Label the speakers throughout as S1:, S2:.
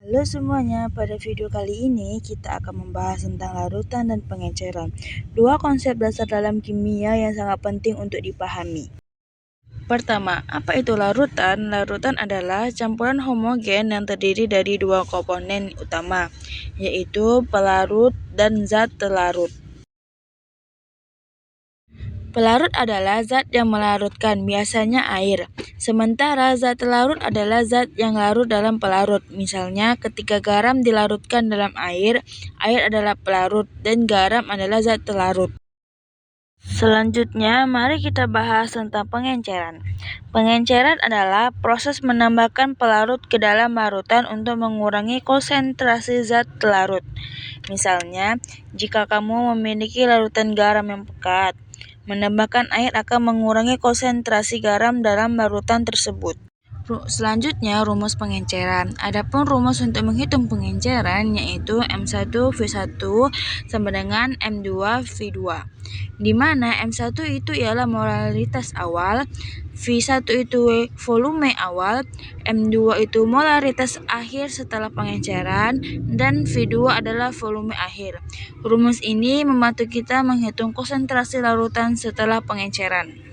S1: Halo semuanya, pada video kali ini kita akan membahas tentang larutan dan pengenceran. Dua konsep dasar dalam kimia yang sangat penting untuk dipahami. Pertama, apa itu larutan? Larutan adalah campuran homogen yang terdiri dari dua komponen utama, yaitu pelarut dan zat telarut. Pelarut adalah zat yang melarutkan, biasanya air. Sementara zat telarut adalah zat yang larut dalam pelarut. Misalnya, ketika garam dilarutkan dalam air adalah pelarut, dan garam adalah zat telarut. Selanjutnya, mari kita bahas tentang pengenceran. Pengenceran adalah proses menambahkan pelarut ke dalam larutan untuk mengurangi konsentrasi zat telarut. Misalnya, jika kamu memiliki larutan garam yang pekat, menambahkan air akan mengurangi konsentrasi garam dalam larutan tersebut. Selanjutnya, rumus pengenceran. Adapun rumus untuk menghitung pengenceran yaitu M1V1 sama dengan M2V2. Di mana M1 itu ialah molaritas awal, V1 itu volume awal, M2 itu molaritas akhir setelah pengenceran, dan V2 adalah volume akhir. Rumus ini membantu kita menghitung konsentrasi larutan setelah pengenceran.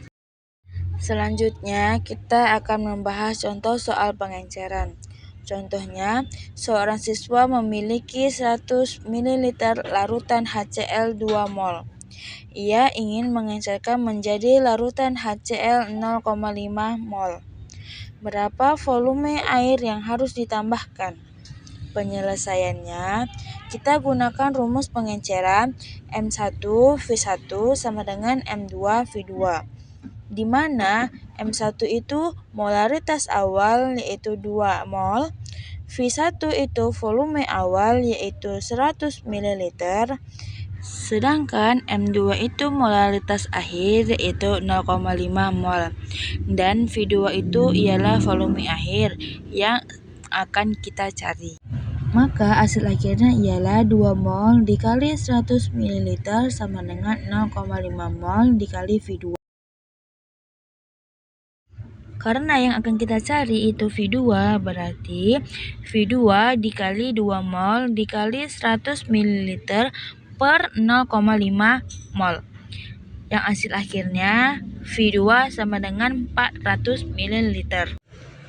S1: Selanjutnya, kita akan membahas contoh soal pengenceran. Contohnya, seorang siswa memiliki 100 ml larutan HCl 2 mol. Ia ingin mengencerkan menjadi larutan HCl 0,5 mol. Berapa volume air yang harus ditambahkan? Penyelesaiannya, kita gunakan rumus pengenceran M1V1 sama dengan M2V2. Di mana M1 itu molaritas awal yaitu 2 mol, V1 itu volume awal yaitu 100 ml, sedangkan M2 itu molaritas akhir yaitu 0,5 mol, dan V2 itu ialah volume akhir yang akan kita cari. Maka hasil akhirnya ialah 2 mol dikali 100 ml sama dengan 0,5 mol dikali V2. Karena yang akan kita cari itu V2, berarti V2 dikali 2 mol dikali 100 ml per 0,5 mol. Yang hasil akhirnya V2 sama dengan 400 ml.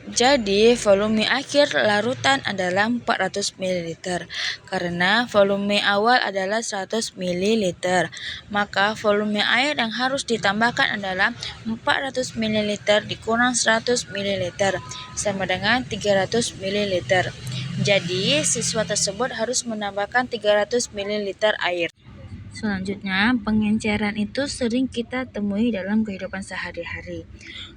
S1: Jadi, volume akhir larutan adalah 400 ml. Karena volume awal adalah 100 ml, maka volume air yang harus ditambahkan adalah 400 ml dikurang 100 ml, sama dengan 300 ml. Jadi, siswa tersebut harus menambahkan 300 ml air. Selanjutnya, pengenceran itu sering kita temui dalam kehidupan sehari-hari.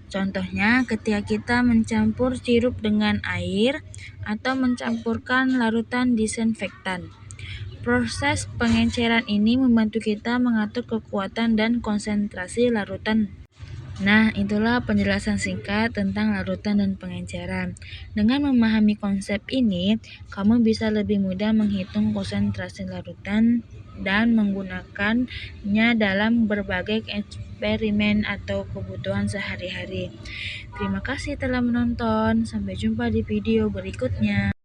S1: Contohnya, ketika kita mencampur sirup dengan air atau mencampurkan larutan disinfektan. Proses pengenceran ini membantu kita mengatur kekuatan dan konsentrasi larutan. Nah, itulah penjelasan singkat tentang larutan dan pengenceran. Dengan memahami konsep ini, kamu bisa lebih mudah menghitung konsentrasi larutan dan menggunakannya dalam berbagai eksperimen atau kebutuhan sehari-hari. Terima kasih telah menonton. Sampai jumpa di video berikutnya.